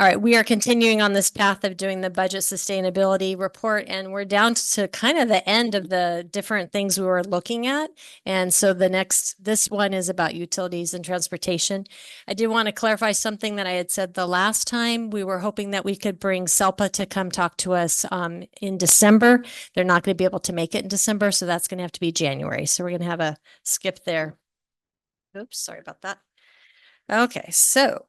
All right, we are continuing on this path of doing the budget sustainability report, and we're down to kind of the end of the different things we were looking at. And so this one is about utilities and transportation. I do want to clarify something that I had said the last time. We were hoping that we could bring SELPA to come talk to us in December. They're not going to be able to make it in December, so that's going to have to be January. So we're going to have a skip there. Oops, sorry about that. Okay, so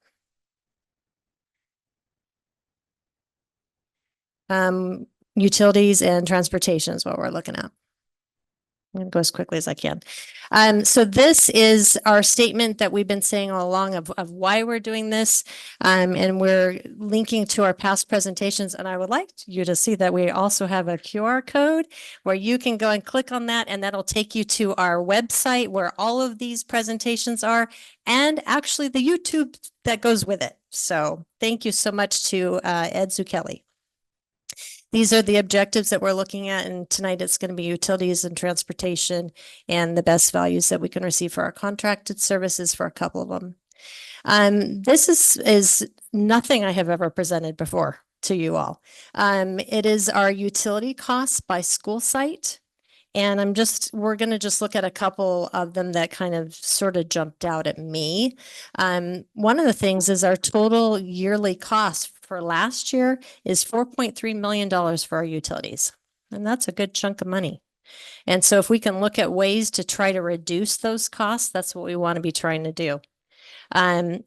utilities and transportation is what we're looking at. I'm going to go as quickly as I can. So this is our statement that we've been saying all along of why we're doing this. And we're linking to our past presentations. And I would like you to see that we also have a QR code where you can go and click on that, and that'll take you to our website where all of these presentations are, and actually the YouTube that goes with it. So thank you so much to Ed Zucchelli. These are the objectives that we're looking at, and tonight it's going to be utilities and transportation and the best values that we can receive for our contracted services for a couple of them. This is nothing I have ever presented before to you all. It is our utility costs by school site. And we're going to just look at a couple of them that kind of sort of jumped out at me. One of the things is our total yearly cost for last year is $4.3 million for our utilities. And that's a good chunk of money. And so if we can look at ways to try to reduce those costs, that's what we want to be trying to do.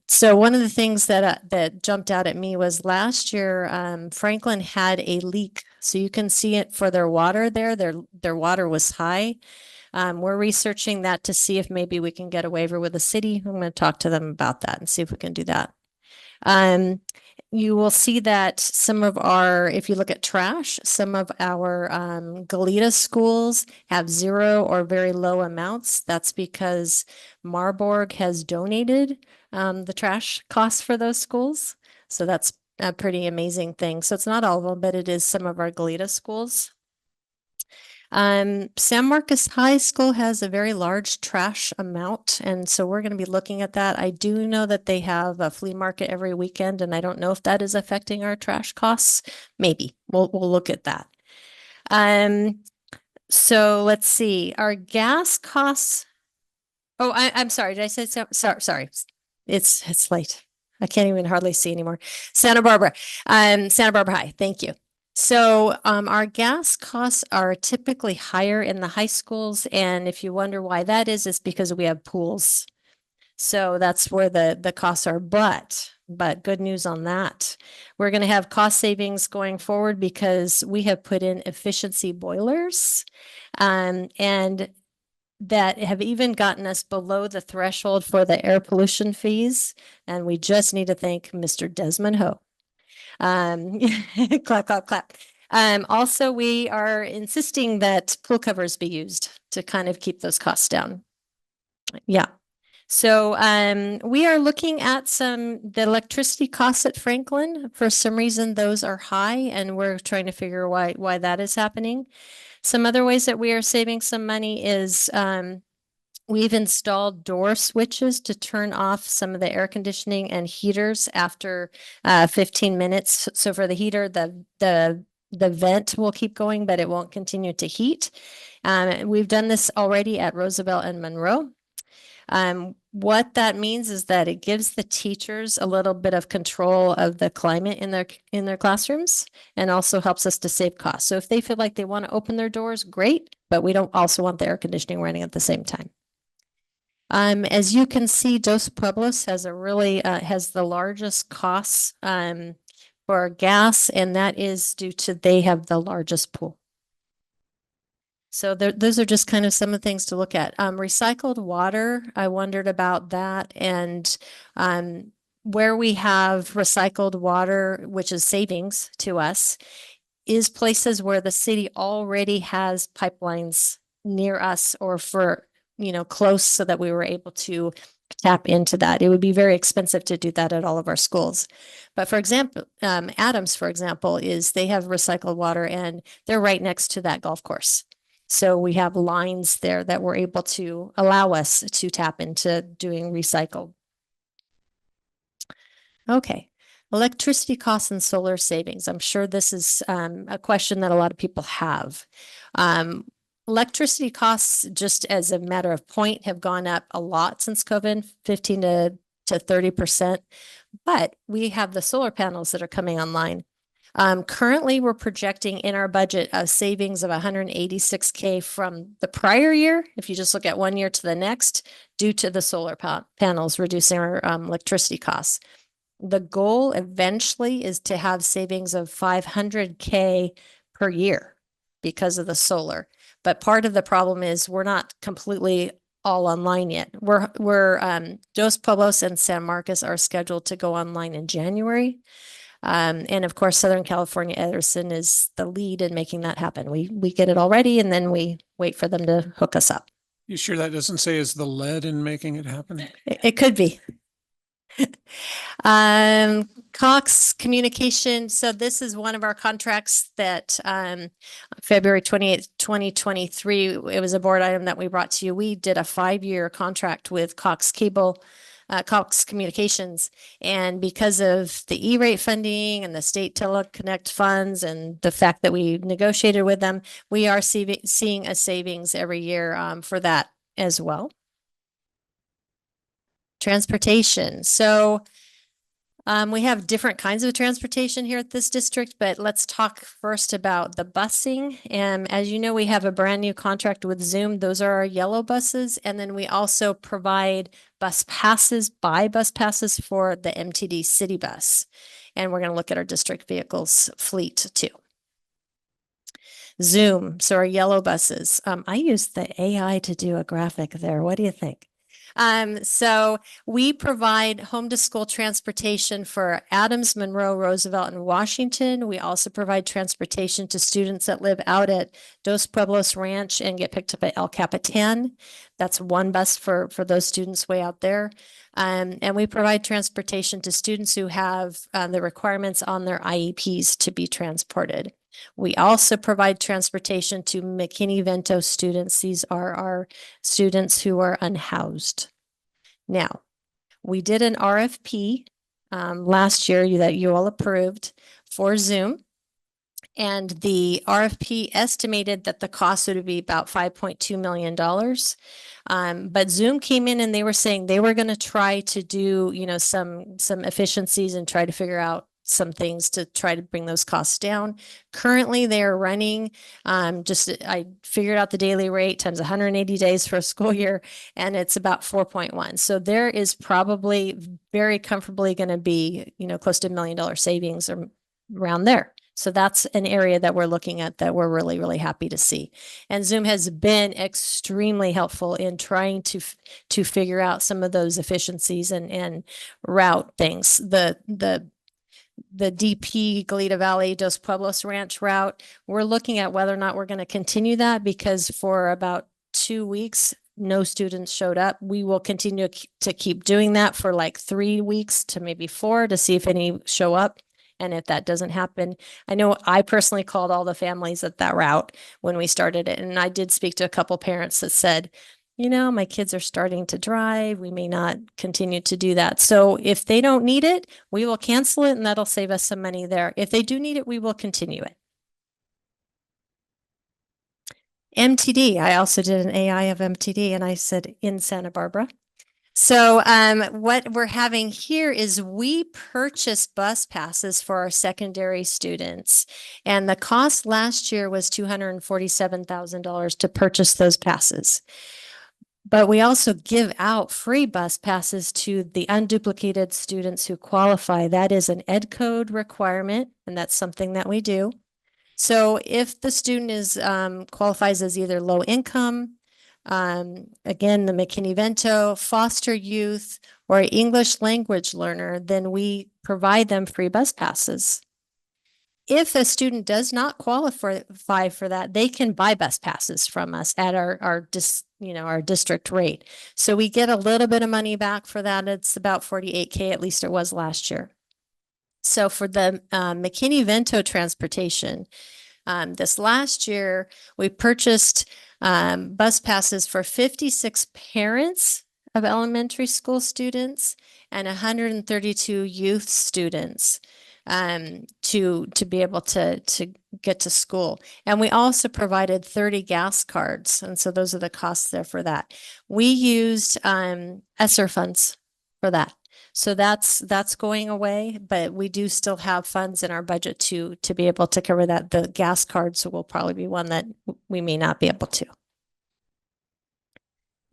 So one of the things that jumped out at me was last year, Franklin had a leak. So you can see it for their water there. Their water was high. We're researching that to see if maybe we can get a waiver with the city. I'm going to talk to them about that and see if we can do that. You will see that if you look at trash, some of our Goleta schools have zero or very low amounts. That's because Marburg has donated the trash costs for those schools. So that's a pretty amazing thing. So it's not all of them, but it is some of our Goleta schools. San Marcos High School has a very large trash amount, and so we're going to be looking at that. I do know that they have a flea market every weekend, and I don't know if that is affecting our trash costs. Maybe we'll look at that. So let's see, our gas costs. Oh, I'm sorry. Did I say so? Sorry. It's late. I can't even hardly see anymore. Santa Barbara High. Thank you. So our gas costs are typically higher in the high schools. And if you wonder why that is, it's because we have pools. So that's where the costs are. But good news on that. We're going to have cost savings going forward because we have put in efficiency boilers. And that have even gotten us below the threshold for the air pollution fees. And we just need to thank Mr. Desmond Ho. Clap, clap, clap. Also, we are insisting that pool covers be used to kind of keep those costs down. Yeah. So we are looking at the electricity costs at Franklin. For some reason, those are high, and we're trying to figure why that is happening. Some other ways that we are saving some money is we've installed door switches to turn off some of the air conditioning and heaters after 15 minutes. So for the heater, the vent will keep going, but it won't continue to heat. We've done this already at Roosevelt and Monroe. What that means is that it gives the teachers a little bit of control of the climate in their classrooms, and also helps us to save costs. So if they feel like they want to open their doors, great, but we don't also want the air conditioning running at the same time. As you can see, Dos Pueblos has has the largest costs for gas, and that is due to they have the largest pool. So those are just kind of some of the things to look at. Recycled water, I wondered about that. And where we have recycled water, which is savings to us, is places where the city already has pipelines near us or close, so that we were able to tap into that. It would be very expensive to do that at all of our schools. But for example, Adams, for example, they have recycled water, and they're right next to that golf course. So we have lines there that were able to allow us to tap into doing recycled. Okay, Electricity costs and solar savings. I'm sure this is a question that a lot of people have. Electricity costs, just as a matter of point, have gone up a lot since COVID, 15 to 30%. But we have the solar panels that are coming online. Currently, we're projecting in our budget a savings of 186K from the prior year, if you just look at one year to the next, due to the solar panels reducing our electricity costs. The goal eventually is to have savings of 500K per year because of the solar. But part of the problem is we're not completely all online yet. Dos Pueblos and San Marcos are scheduled to go online in January. And of course, Southern California Edison is the lead in making that happen. We get it all ready and then we wait for them to hook us up. You sure that doesn't say is the lead in making it happen? It could be. Cox Communication. So this is one of our contracts that February 28th, 2023, it was a board item that we brought to you. We did a 5-year contract with Cox Cable, Cox Communications. And because of the E-rate funding and the state teleconnect funds and the fact that we negotiated with them, we are seeing a savings every year for that as well. Transportation. So we have different kinds of transportation here at this district, but let's talk first about the busing. And as you know, we have a brand new contract with Zoom. Those are our yellow buses. And then we also provide bus passes, buy bus passes for the MTD city bus. And we're going to look at our district vehicles fleet too. Zoom, so our yellow buses. I used the AI to do a graphic there. What do you think? So we provide home to school transportation for Adams, Monroe, Roosevelt, and Washington. We also provide transportation to students that live out at Dos Pueblos Ranch and get picked up at El Capitan. That's one bus for those students way out there. And we provide transportation to students who have the requirements on their IEPs to be transported. We also provide transportation to McKinney-Vento students. These are our students who are unhoused. Now, we did an RFP last year that you all approved for Zoom. And the RFP estimated that the cost would be about $5.2 million. But Zoom came in and they were saying they were going to try to do, some efficiencies and try to figure out some things to try to bring those costs down. Currently, they are running, I figured out the daily rate times 180 days for a school year, and it's about 4.1. So there is probably very comfortably going to be, close to $1 million savings or around there. So that's an area that we're looking at that we're really, really happy to see. And Zoom has been extremely helpful in trying to figure out some of those efficiencies and route things. The DP Goleta Valley Dos Pueblos Ranch route, we're looking at whether or not we're going to continue that because for about 2 weeks, no students showed up. We will continue to keep doing that for like 3 weeks to maybe 4 to see if any show up. And if that doesn't happen, I know I personally called all the families at that route when we started it. And I did speak to a couple parents that said, my kids are starting to drive. We may not continue to do that. So if they don't need it, we will cancel it and that'll save us some money there. If they do need it, we will continue it. MTD, I also did an AI of MTD and I said in Santa Barbara. So what we're having here is we purchased bus passes for our secondary students. And the cost last year was $247,000 to purchase those passes. But we also give out free bus passes to the unduplicated students who qualify. That is an ed code requirement, and that's something that we do. So if the student is qualifies as either low income, again, the McKinney-Vento, foster youth, or English language learner, then we provide them free bus passes. If a student does not qualify for that, they can buy bus passes from us at our district rate. So we get a little bit of money back for that. It's about 48K, at least it was last year. So for the McKinney-Vento transportation, this last year, we purchased bus passes for 56 parents of elementary school students and 132 youth students to be able to get to school. And we also provided 30 gas cards. And so those are the costs there for that. We used ESSER funds for that. So that's going away, but we do still have funds in our budget to be able to cover that. The gas cards will probably be one that we may not be able to.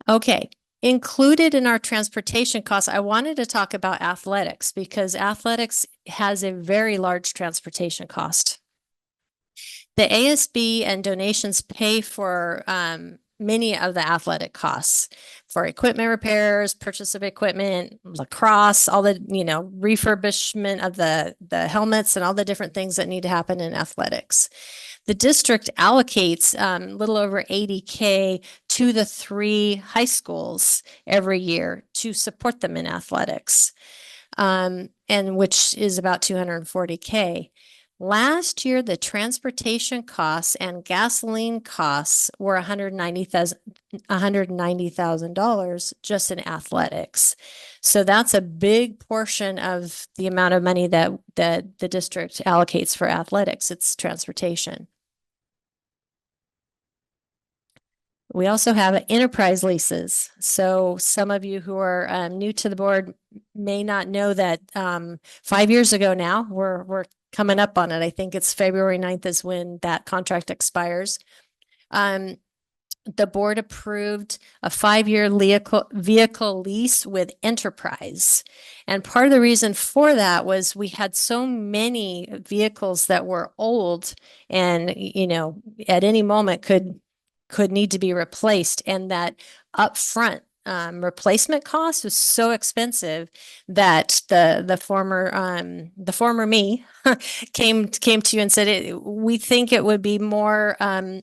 Okay. Included in our transportation costs, I wanted to talk about athletics because athletics has a very large transportation cost. The ASB and donations pay for many of the athletic costs for equipment repairs, purchase of equipment, lacrosse, all the, refurbishment of the helmets and all the different things that need to happen in athletics. The district allocates a little over 80K to the 3 high schools every year to support them in athletics, and which is about 240K. Last year, the transportation costs and gasoline costs were $190,000 just in athletics. So that's a big portion of the amount of money that the district allocates for athletics. It's transportation. We also have enterprise leases. So some of you who are new to the board may not know that 5 years ago now, we're coming up on it. I think it's February 9th is when that contract expires. The board approved a 5-year vehicle lease with Enterprise. And part of the reason for that was we had so many vehicles that were old and, at any moment could need to be replaced, and that upfront replacement cost was so expensive that the former me came to you and said, we think it would be more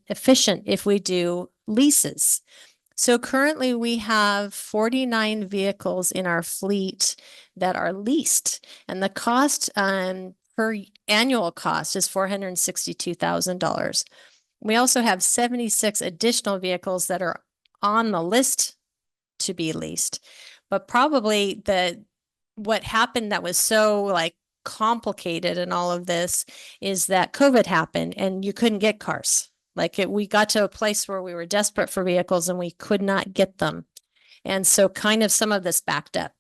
efficient if we do leases. So currently we have 49 vehicles in our fleet that are leased, and the cost per annual cost is $462,000. We also have 76 additional vehicles that are on the list to be leased. But probably what happened that was so complicated in all of this is that COVID happened and you couldn't get cars. We got to a place where we were desperate for vehicles and we could not get them. And so kind of some of this backed up.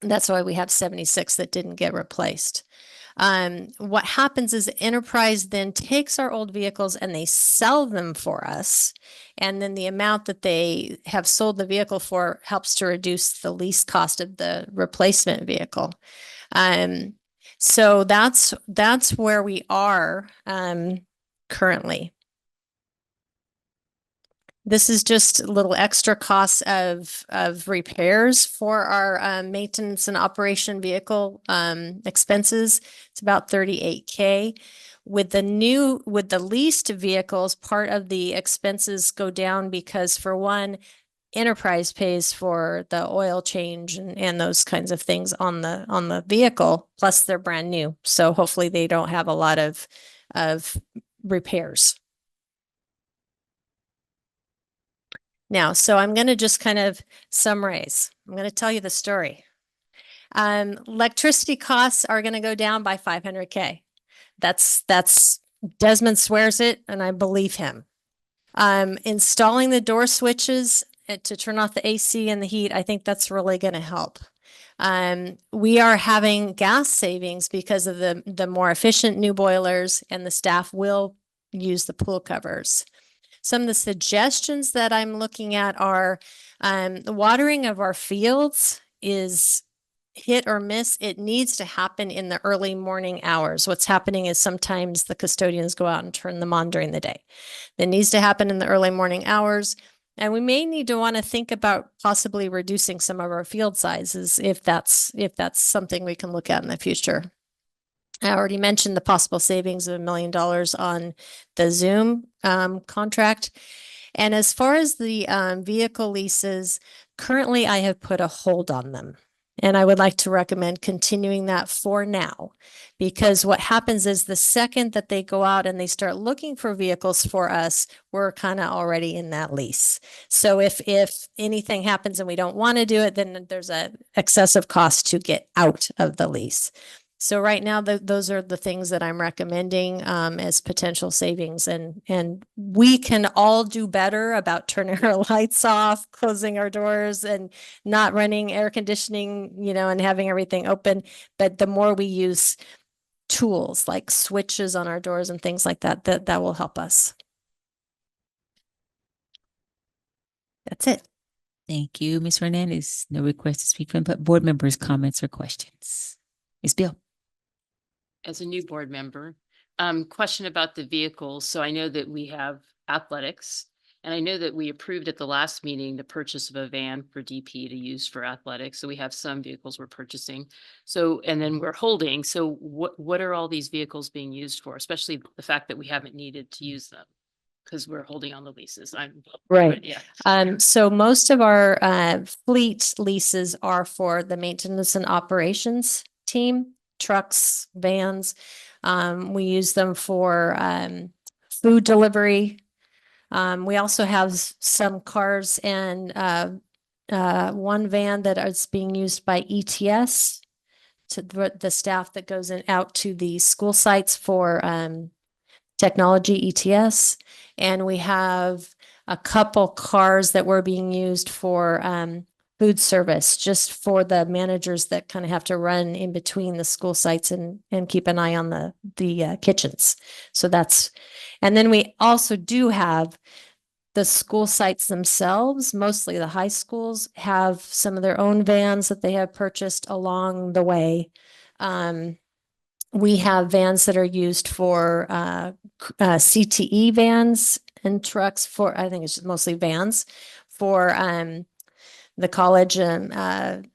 That's why we have 76 that didn't get replaced. What happens is Enterprise then takes our old vehicles and they sell them for us. And then the amount that they have sold the vehicle for helps to reduce the lease cost of the replacement vehicle. So that's where we are currently. This is just little extra costs of repairs for our maintenance and operation vehicle expenses. It's about 38K. With the leased vehicles, part of the expenses go down because, for one, Enterprise pays for the oil change and those kinds of things on the vehicle, plus they're brand new. So hopefully they don't have a lot of repairs. Now, so I'm going to just kind of summarize. I'm going to tell you the story. Electricity costs are going to go down by 500K. That's Desmond swears it, and I believe him. Installing the door switches to turn off the AC and the heat, I think that's really going to help. We are having gas savings because of the more efficient new boilers, and the staff will use the pool covers. Some of the suggestions that I'm looking at are the watering of our fields is hit or miss. It needs to happen in the early morning hours. What's happening is sometimes the custodians go out and turn them on during the day. That needs to happen in the early morning hours. And we may need to want to think about possibly reducing some of our field sizes if that's something we can look at in the future. I already mentioned the possible savings of $1 million on the Zoom contract. And as far as the vehicle leases, currently I have put a hold on them And I would like to recommend continuing that for now, because what happens is the second that they go out and they start looking for vehicles for us, we're kind of already in that lease. So if anything happens and we don't want to do it, then there's a excessive cost to get out of the lease. So right now, those are the things that I'm recommending as potential savings, and we can all do better about turning our lights off, closing our doors, and not running air conditioning, and having everything open. But the more we use tools like switches on our doors and things like that, that will help us. That's it. Thank you, Ms. Hernandez. No request to speak from board members' comments or questions. Ms. Beal. As a new board member, question about the vehicles. So I know that we have athletics, and I know that we approved at the last meeting the purchase of a van for DP to use for athletics. So we have some vehicles we're purchasing. So, and then we're holding. So what are all these vehicles being used for? Especially the fact that we haven't needed to use them because we're holding on the leases. Right. Yeah. So most of our fleet leases are for the maintenance and operations team, trucks, vans. We use them for food delivery. We also have some cars and one van that is being used by ETS to the staff that goes out to the school sites for technology ETS. And we have a couple cars that were being used for food service, just for the managers that kind of have to run in between the school sites and keep an eye on the kitchens. So that's, and then we also do have the school sites themselves, mostly the high schools, have some of their own vans that they have purchased along the way. We have vans that are used for CTE vans and trucks for, I think it's mostly vans for the college and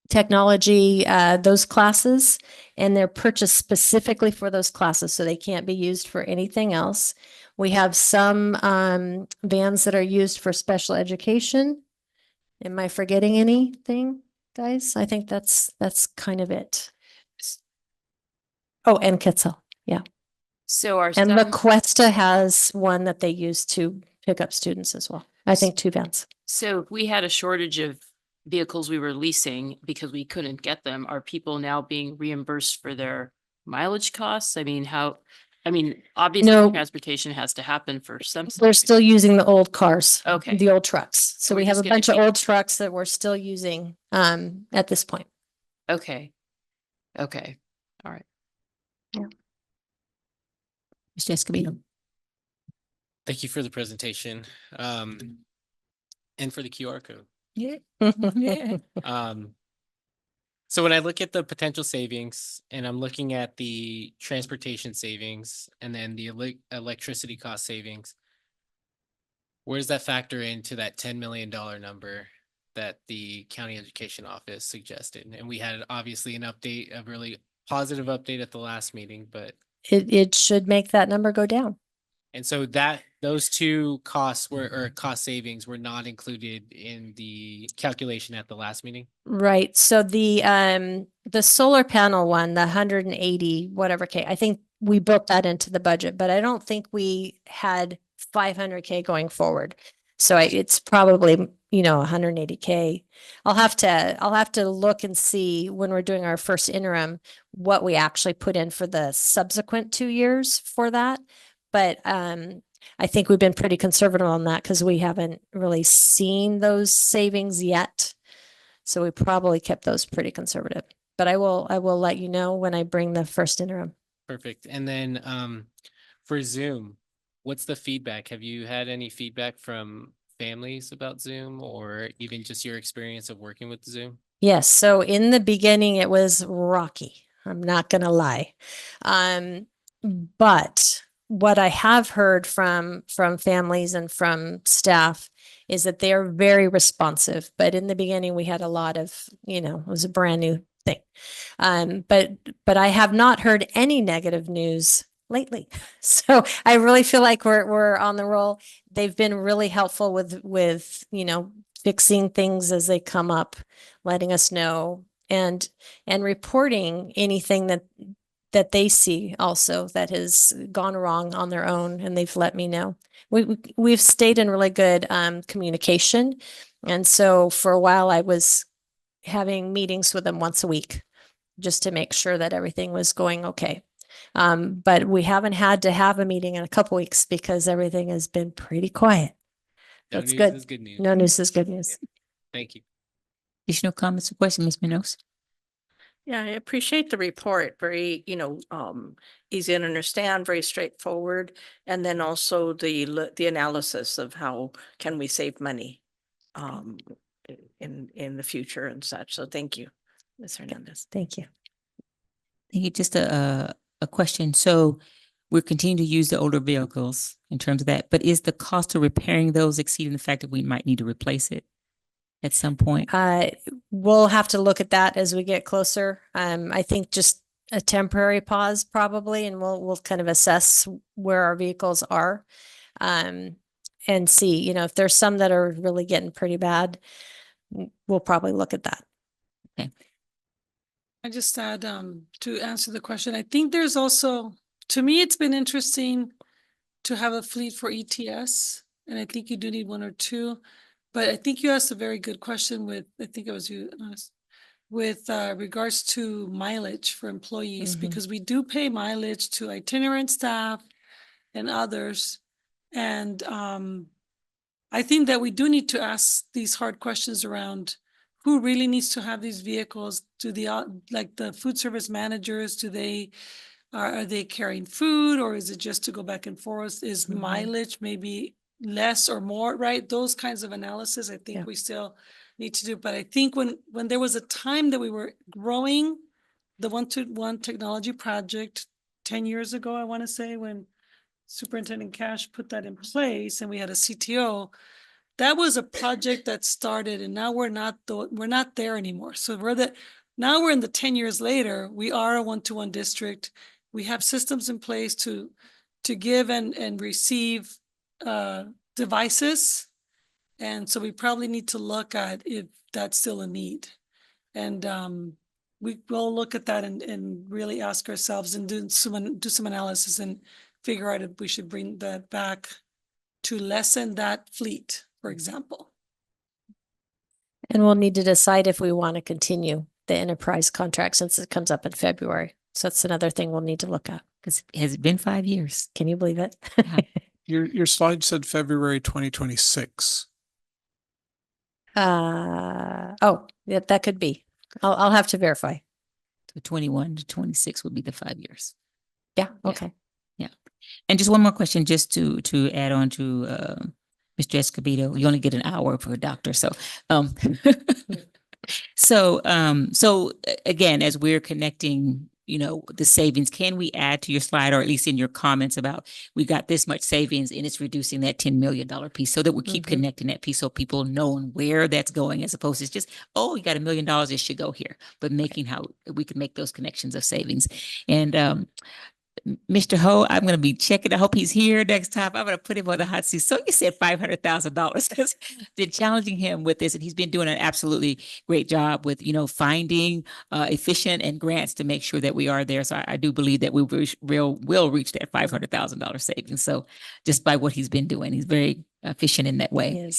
technology, those classes, and they're purchased specifically for those classes, so they can't be used for anything else. We have some vans that are used for special education. Am I forgetting anything, guys? I think that's kind of it. Oh, and Quetzal, yeah. So our And La some, Cuesta has one that they use to pick up students as well. I think two vans. so if we had a shortage of vehicles we were leasing because we couldn't get them, are people now being reimbursed for their mileage costs? I mean, obviously No. transportation has to happen for some. We're still using the old cars. Okay. The old trucks. So We're we have just a gonna bunch of keep- old trucks that we're still using at this point. Okay. Okay. All right. Mr. Escobedo. Thank you for the presentation, and for the QR code. Yeah. Yeah. So when I look at the potential savings and I'm looking at the transportation savings and then the electricity cost savings, where does that factor into that $10 million number that the county education office suggested? And we had obviously an update, a really positive update at the last meeting, but It should make that number go down. and so those two cost savings were not included in the calculation at the last meeting. Right. So the solar panel one, the 180 whatever K, I think we built that into the budget, but I don't think we had 500K going forward. So it's probably, 180K. I'll have to look and see when we're doing our first interim what we actually put in for the subsequent 2 years for that. But I think we've been pretty conservative on that because we haven't really seen those savings yet. So we probably kept those pretty conservative. But I will let you know when I bring the first interim. Perfect. And then for Zoom, what's the feedback? Have you had any feedback from families about Zoom or even just your experience of working with Zoom? Yes. So in the beginning, it was rocky. I'm not going to lie. But what I have heard from families and from staff is that they are very responsive. But in the beginning, we had a lot of, it was a brand new thing. But I have not heard any negative news lately. So I really feel like we're on the roll. They've been really helpful with fixing things as they come up, letting us know, and reporting anything that they see also that has gone wrong on their own, and they've let me know. We've stayed in really good communication, and so for a while I was having meetings with them once a week just to make sure that everything was going okay. But we haven't had to have a meeting in a couple weeks because everything has been pretty quiet. No That's news good. is good news. No news is good news. Thank you. Additional comments or questions, Ms. Munoz? Yeah, I appreciate the report. Very, easy to understand, very straightforward. And then also the analysis of how can we save money in the future and such. So thank you, Ms. Hernandez. Thank you. Thank you. Just a question. So we're continuing to use the older vehicles in terms of that, but is the cost of repairing those exceeding the fact that we might need to replace it at some point? We'll have to look at that as we get closer. I think just a temporary pause probably, and we'll kind of assess where our vehicles are. And see, if there's some that are really getting pretty bad, we'll probably look at that. I just add, to answer the question, I think there's also, to me, it's been interesting to have a fleet for ETS, and I think you do need one or two. But I think you asked a very good question with, I think it was you, with regards to mileage for employees, Mhm. because we do pay mileage to itinerant staff and others. And I think that we do need to ask these hard questions around who really needs to have these vehicles. Do like the food service managers, are they carrying food, or is it just to go back and forth? Is Mhm. mileage maybe less or more, right? Those kinds of analysis, I Yeah. think we still need to do. But I think when there was a time that we were growing the one-to-one technology project 10 years ago, I want to say, when Superintendent Cash put that in place and we had a CTO, that was a project that started, and now we're not there anymore. So now we're in the 10 years later, we are a one-to-one district. We have systems in place to give and receive devices. And so we probably need to look at if that's still a need. And we will look at that and really ask ourselves and do some analysis and figure out if we should bring that back to lessen that fleet, for example. And we'll need to decide if we want to continue the enterprise contract since it comes up in February. So that's another thing we'll need to look at. Because has it been 5 years? Can you believe it? Your slide said February 2026. Oh, yeah, that could be. I'll have to verify. So 21 to 26 would be the 5 years. Yeah, Yeah. okay. And just one more question, just to add on to Mr. Escobedo. You only get an hour for a doctor, so so again, as we're connecting, the savings, can we add to your slide, or at least in your comments about we got this much savings and it's reducing that $10 million piece, so that we keep Mhm. connecting that piece so people know where that's going, as opposed to just, oh, you got $1 million, it should go here, but making how we can make those connections of savings. And Mr. Ho, I'm going to be checking. I hope he's here next time. I'm going to put him on the hot seat. So you said $500,000 because been challenging him with this, and he's been doing an absolutely great job with, finding efficient and grants to make sure that we are there. So I do believe that we will reach that $500,000 savings. So just by what he's been doing, he's very efficient in that way. Yes.